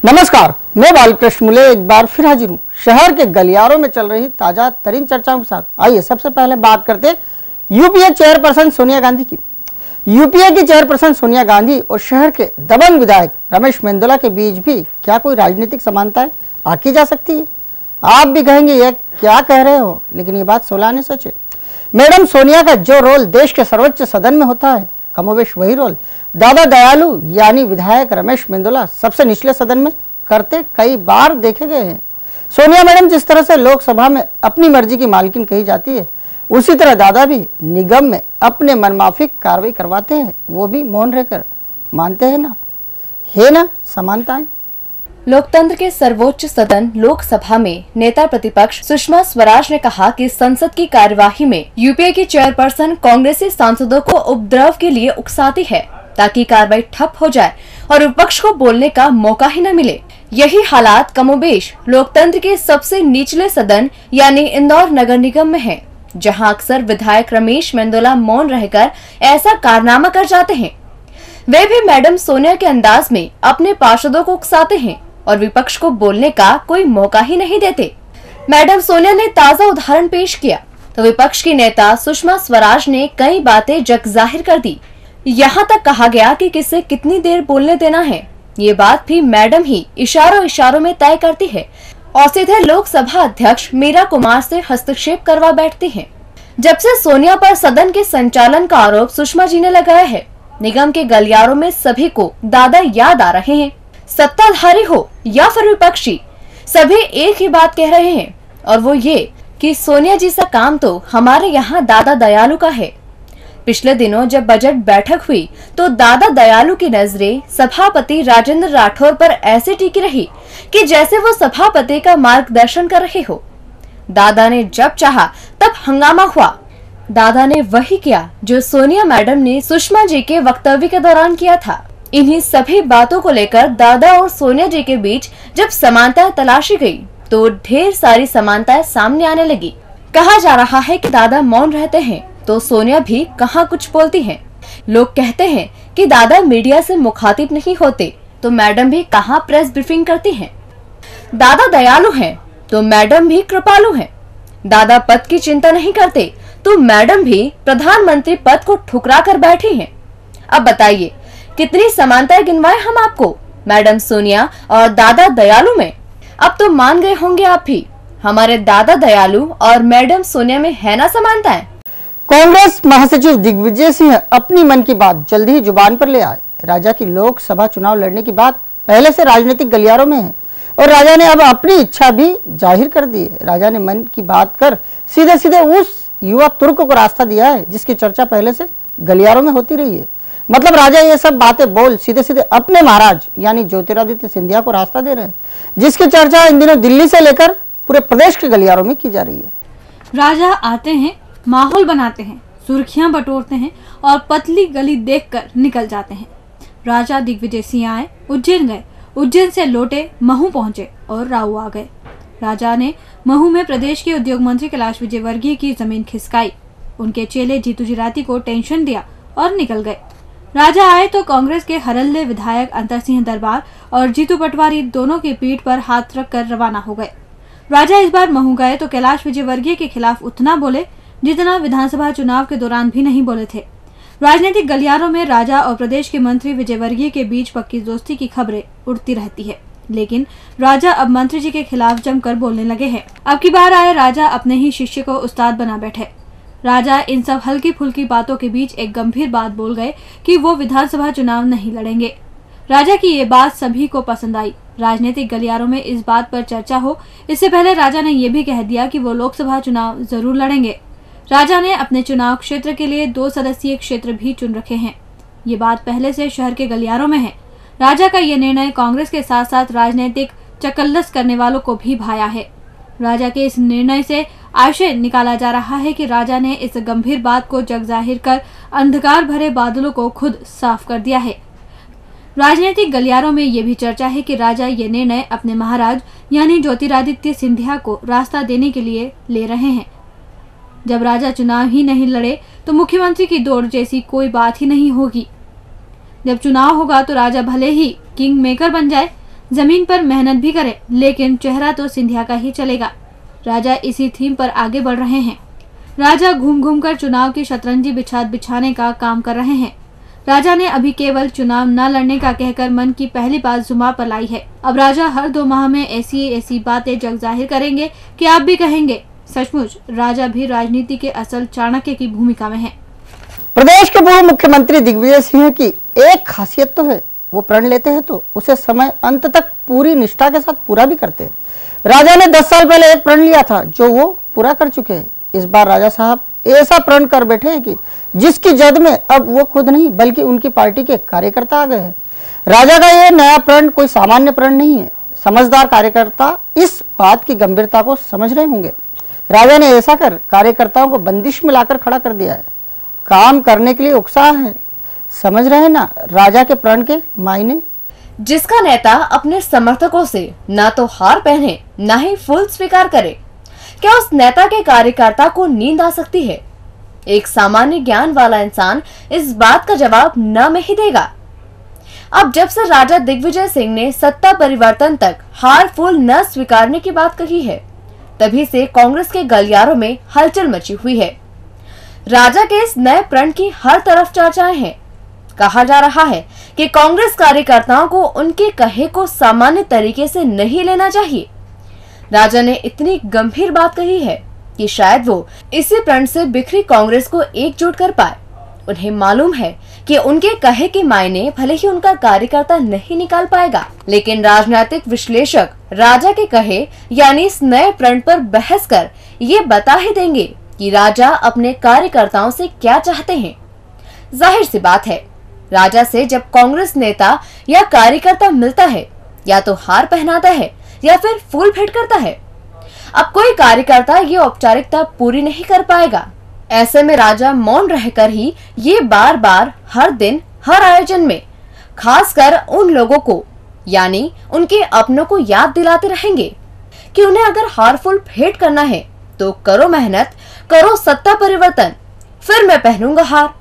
नमस्कार, मैं बालकृष्ण मुले एक बार फिर हाजिर हूँ शहर के गलियारों में चल रही ताजा तरीन चर्चाओं के साथ। आइए सबसे पहले बात करते यूपीए चेयरपर्सन सोनिया गांधी की। यूपीए की चेयरपर्सन सोनिया गांधी और शहर के दबंग विधायक रमेश मेंदोला के बीच भी क्या कोई राजनीतिक समानताएं आंकी जा सकती है? आप भी कहेंगे ये क्या कह रहे हो, लेकिन ये बात 16 आने सोचे। मैडम सोनिया का जो रोल देश के सर्वोच्च सदन में होता है, कमोवेश वही रोल दादा दयालु यानी विधायक रमेश मेंदोला सबसे निचले सदन में करते कई बार देखे गए हैं। सोनिया मैडम जिस तरह से लोकसभा में अपनी मर्जी की मालकिन कही जाती है, उसी तरह दादा भी निगम में अपने मनमाफिक कार्रवाई करवाते हैं, वो भी मौन रहकर। मानते हैं ना, है ना समानताएं? लोकतंत्र के सर्वोच्च सदन लोकसभा में नेता प्रतिपक्ष सुषमा स्वराज ने कहा कि संसद की कार्यवाही में यूपीए की चेयरपर्सन कांग्रेसी सांसदों को उपद्रव के लिए उकसाती है ताकि कार्रवाई ठप हो जाए और विपक्ष को बोलने का मौका ही न मिले। यही हालात कमोबेश लोकतंत्र के सबसे निचले सदन यानी इंदौर नगर निगम में है, जहां अक्सर विधायक रमेश मेंदोला मौन रहकर ऐसा कारनामा कर जाते हैं। वे भी मैडम सोनिया के अंदाज में अपने पार्षदों को उकसाते हैं और विपक्ष को बोलने का कोई मौका ही नहीं देते। मैडम सोनिया ने ताजा उदाहरण पेश किया तो विपक्ष की नेता सुषमा स्वराज ने कई बातें जग जाहिर कर दी। यहाँ तक कहा गया कि किसे कितनी देर बोलने देना है, ये बात भी मैडम ही इशारों में तय करती है और सीधे लोकसभा अध्यक्ष मीरा कुमार से हस्तक्षेप करवा बैठती हैं। जब से सोनिया पर सदन के संचालन का आरोप सुषमा जी ने लगाया है, निगम के गलियारों में सभी को दादा याद आ रहे हैं। सत्ताधारी हो या फिर विपक्षी, सभी एक ही बात कह रहे हैं और वो ये कि सोनिया जी सा काम तो हमारे यहाँ दादा दयालु का है। पिछले दिनों जब बजट बैठक हुई तो दादा दयालु की नजरें सभापति राजेंद्र राठौर पर ऐसे टिकी रही कि जैसे वो सभापति का मार्गदर्शन कर रहे हो। दादा ने जब चाहा तब हंगामा हुआ। दादा ने वही किया जो सोनिया मैडम ने सुषमा जी के वक्तव्य के दौरान किया था। इन्हीं सभी बातों को लेकर दादा और सोनिया जी के बीच जब समानताएं तलाशी गई तो ढेर सारी समानताएं सामने आने लगी। कहा जा रहा है कि दादा मौन रहते हैं तो सोनिया भी कहाँ कुछ बोलती हैं। लोग कहते हैं कि दादा मीडिया से मुखातिब नहीं होते तो मैडम भी कहाँ प्रेस ब्रीफिंग करती हैं। दादा दयालु हैं तो मैडम भी कृपालु हैं। दादा पद की चिंता नहीं करते तो मैडम भी प्रधानमंत्री पद को ठुकरा कर बैठी हैं। अब बताइए कितनी समानताएं गिनवाएं हम आपको मैडम सोनिया और दादा दयालु में। अब तो मान गए होंगे आप भी, हमारे दादा दयालु और मैडम सोनिया में है ना समानताएं। कांग्रेस महासचिव दिग्विजय सिंह अपनी मन की बात जल्दी ही जुबान पर ले आए। राजा की लोकसभा चुनाव लड़ने की बात पहले से राजनीतिक गलियारों में है और राजा ने अब अपनी इच्छा भी जाहिर कर दी है। राजा ने मन की बात कर सीधे सीधे उस युवा तुर्क को रास्ता दिया है जिसकी चर्चा पहले से गलियारों में होती रही है। मतलब राजा ये सब बातें बोल सीधे सीधे अपने महाराज यानी ज्योतिरादित्य सिंधिया को रास्ता दे रहे हैं, जिसकी चर्चा इन दिनों दिल्ली से लेकर पूरे प्रदेश के गलियारों में की जा रही है। राजा आते हैं, माहौल बनाते हैं, सुर्खियां बटोरते हैं और पतली गली देखकर निकल जाते हैं। राजा दिग्विजय सिंह आए, उज्जैन गए, उज्जैन से लौटे महू पहुंचे और राऊ आ गए। राजा ने महू में प्रदेश के उद्योग मंत्री कैलाश विजयवर्गीय की जमीन खिसकाई। उनके चेले जीतू जिराती को टेंशन दिया और निकल गए। राजा आए तो कांग्रेस के हरल्ले विधायक अंतर सिंह दरबार और जीतू पटवारी दोनों की पीठ पर हाथ रखकर रवाना हो गए। राजा इस बार महू गए तो कैलाश विजयवर्गीय के खिलाफ उतना बोले जितना विधानसभा चुनाव के दौरान भी नहीं बोले थे। राजनीतिक गलियारों में राजा और प्रदेश के मंत्री विजयवर्गीय के बीच पक्की दोस्ती की खबरें उड़ती रहती है, लेकिन राजा अब मंत्री जी के खिलाफ जमकर बोलने लगे हैं। अब की बार आए राजा अपने ही शिष्य को उस्ताद बना बैठे। राजा इन सब हल्की फुल्की बातों के बीच एक गंभीर बात बोल गए कि वो विधानसभा चुनाव नहीं लड़ेंगे। राजा की ये बात सभी को पसंद आई। राजनीतिक गलियारों में इस बात पर चर्चा हो इससे पहले राजा ने ये भी कह दिया कि वो लोकसभा चुनाव जरूर लड़ेंगे। राजा ने अपने चुनाव क्षेत्र के लिए 2 सदस्यीय क्षेत्र भी चुन रखे हैं। ये बात पहले से शहर के गलियारों में है। राजा का ये निर्णय कांग्रेस के साथ साथ राजनीतिक चकल्लस करने वालों को भी भाया है। राजा के इस निर्णय से आशय निकाला जा रहा है कि राजा ने इस गंभीर बात को जग जाहिर कर अंधकार भरे बादलों को खुद साफ कर दिया है। राजनीतिक गलियारों में ये भी चर्चा है कि राजा ये निर्णय अपने महाराज यानी ज्योतिरादित्य सिंधिया को रास्ता देने के लिए ले रहे हैं। जब राजा चुनाव ही नहीं लड़े तो मुख्यमंत्री की दौड़ जैसी कोई बात ही नहीं होगी। जब चुनाव होगा तो राजा भले ही किंग मेकर बन जाए, जमीन पर मेहनत भी करें, लेकिन चेहरा तो सिंधिया का ही चलेगा। राजा इसी थीम पर आगे बढ़ रहे हैं। राजा घूम घूम कर चुनाव की शतरंजी बिछाने का काम कर रहे हैं। राजा ने अभी केवल चुनाव न लड़ने का कहकर मन की पहली बात जुबान पर लाई है। अब राजा हर 2 माह में ऐसी बातें जग जाहिर करेंगे कि आप भी कहेंगे सचमुच राजा भी राजनीति के असल चाणक्य की भूमिका में है। प्रदेश के पूर्व मुख्यमंत्री दिग्विजय सिंह की एक खासियत तो है, वो प्रण लेते हैं तो उसे समय अंत तक पूरी निष्ठा के साथ पूरा भी करते हैं। राजा ने 10 साल पहले एक प्रण लिया था जो वो पूरा कर चुके हैं। इस बार राजा साहब ऐसा प्रण कर बैठे हैं कि जिसकी जद में अब वो खुद नहीं बल्कि उनकी पार्टी के कार्यकर्ता आ गए हैं। राजा का ये नया प्रण कोई सामान्य प्रण नहीं है। समझदार कार्यकर्ता इस बात की गंभीरता को समझ रहे होंगे। राजा ने ऐसा कर कार्यकर्ताओं को बंदिश में लाकर खड़ा कर दिया है। काम करने के लिए उकसाया है। समझ रहे हैं ना राजा के प्रण के मायने। जिसका नेता अपने समर्थकों से ना तो हार पहने ना ही फूल स्वीकार करे, क्या उस नेता के कार्यकर्ता को नींद आ सकती है? एक सामान्य ज्ञान वाला इंसान इस बात का जवाब न में ही देगा। अब जब से राजा दिग्विजय सिंह ने सत्ता परिवर्तन तक हार फूल न स्वीकारने की बात कही है, तभी से कांग्रेस के गलियारों में हलचल मची हुई है। राजा के इस नए प्रण की हर तरफ चर्चाएं हैं। कहा जा रहा है कि कांग्रेस कार्यकर्ताओं को उनके कहे को सामान्य तरीके से नहीं लेना चाहिए। राजा ने इतनी गंभीर बात कही है कि शायद वो इसी प्रण से बिखरी कांग्रेस को एकजुट कर पाए। उन्हें मालूम है कि उनके कहे के मायने भले ही उनका कार्यकर्ता नहीं निकाल पाएगा, लेकिन राजनीतिक विश्लेषक राजा के कहे यानी इस नए प्रण पर बहस कर ये बता ही देंगे कि राजा अपने कार्यकर्ताओं से क्या चाहते हैं। जाहिर सी बात है, राजा से जब कांग्रेस नेता या कार्यकर्ता मिलता है या तो हार पहनाता है या फिर फूल भेंट करता है। अब कोई कार्यकर्ता ये औपचारिकता पूरी नहीं कर पाएगा। ऐसे में राजा मौन रहकर ही ये बार बार हर दिन हर आयोजन में खासकर उन लोगों को यानी उनके अपनों को याद दिलाते रहेंगे कि उन्हें अगर हार फूल भेंट करना है तो करो मेहनत, करो सत्ता परिवर्तन, फिर मैं पहनूंगा हार।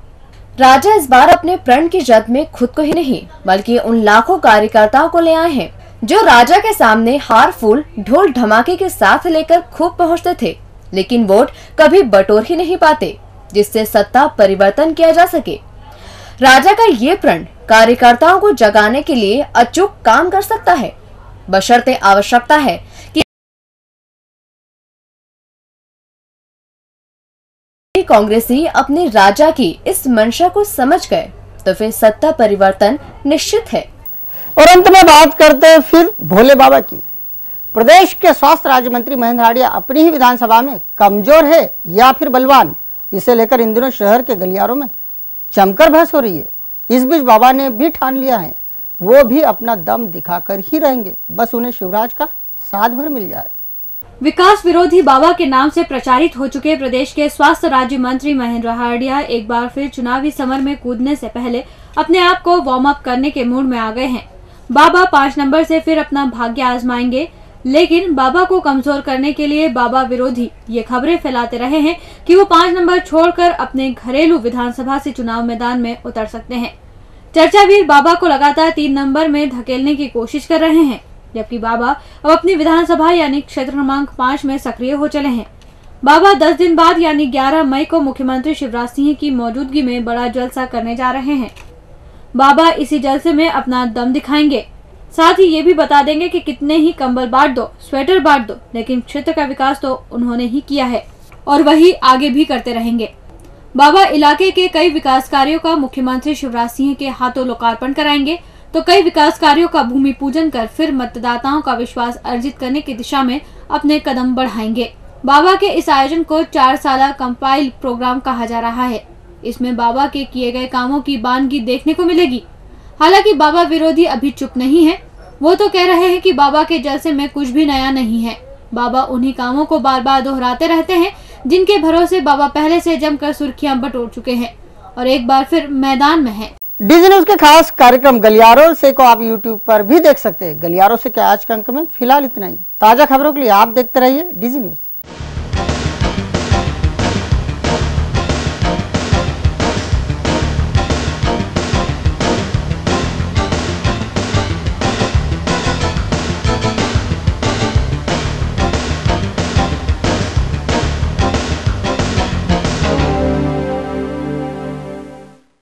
राजा इस बार अपने प्रण की जद में खुद को ही नहीं बल्कि उन लाखों कार्यकर्ताओं को ले आए हैं जो राजा के सामने हार फूल ढोल धमाके के साथ लेकर खूब पहुंचते थे, लेकिन वोट कभी बटोर ही नहीं पाते जिससे सत्ता परिवर्तन किया जा सके। राजा का ये प्रण कार्यकर्ताओं को जगाने के लिए अचूक काम कर सकता है, बशर्ते आवश्यकता है कि कांग्रेसी अपने राजा की इस मंशा को समझ गए तो फिर सत्ता परिवर्तन निश्चित है। और अंत में बात करते हैं फिर भोले बाबा की। प्रदेश के स्वास्थ्य राज्य मंत्री महेंद्र हांडिया अपनी ही विधानसभा में कमजोर है या फिर बलवान, इसे लेकर इन दिनों शहर के गलियारों में जमकर बहस हो रही है। इस बीच बाबा ने भी ठान लिया है वो भी अपना दम दिखाकर ही रहेंगे, बस उन्हें शिवराज का साथ भर मिल जाए। विकास विरोधी बाबा के नाम से प्रचारित हो चुके प्रदेश के स्वास्थ्य राज्य मंत्री महेंद्र हांडिया एक बार फिर चुनावी समर में कूदने से पहले अपने आप को वार्म अप करने के मूड में आ गए हैं। बाबा 5 नंबर से फिर अपना भाग्य आजमाएंगे, लेकिन बाबा को कमजोर करने के लिए बाबा विरोधी ये खबरें फैलाते रहे हैं कि वो 5 नंबर छोड़कर अपने घरेलू विधानसभा से चुनाव मैदान में उतर सकते हैं। चर्चावीर बाबा को लगातार 3 नंबर में धकेलने की कोशिश कर रहे हैं, जबकि बाबा अब अपनी विधानसभा यानी क्षेत्र क्रमांक 5 में सक्रिय हो चले हैं। बाबा 10 दिन बाद यानी 11 मई को मुख्यमंत्री शिवराज सिंह की मौजूदगी में बड़ा जलसा करने जा रहे हैं। बाबा इसी जलसे में अपना दम दिखाएंगे, साथ ही ये भी बता देंगे कि कितने ही कंबल बांट दो, स्वेटर बांट दो, लेकिन क्षेत्र का विकास तो उन्होंने ही किया है और वही आगे भी करते रहेंगे। बाबा इलाके के कई विकास कार्यों का मुख्यमंत्री शिवराज सिंह के हाथों लोकार्पण कराएंगे तो कई विकास कार्यों का भूमि पूजन कर फिर मतदाताओं का विश्वास अर्जित करने की दिशा में अपने कदम बढ़ाएंगे। बाबा के इस आयोजन को 4 साला कंपाइल प्रोग्राम कहा जा रहा है। इसमें बाबा के किए गए कामों की बानगी देखने को मिलेगी। हालांकि बाबा विरोधी अभी चुप नहीं है, वो तो कह रहे हैं कि बाबा के जलसे में कुछ भी नया नहीं है। बाबा उन्हीं कामों को बार बार दोहराते रहते हैं जिनके भरोसे बाबा पहले से जमकर सुर्खियां बटोर चुके हैं और एक बार फिर मैदान में है। डीजी न्यूज के खास कार्यक्रम गलियारों से को आप यूट्यूब पर भी देख सकते हैं। गलियारों से के आज के अंक में फिलहाल इतना ही। ताजा खबरों के लिए आप देखते रहिए डीजी न्यूज।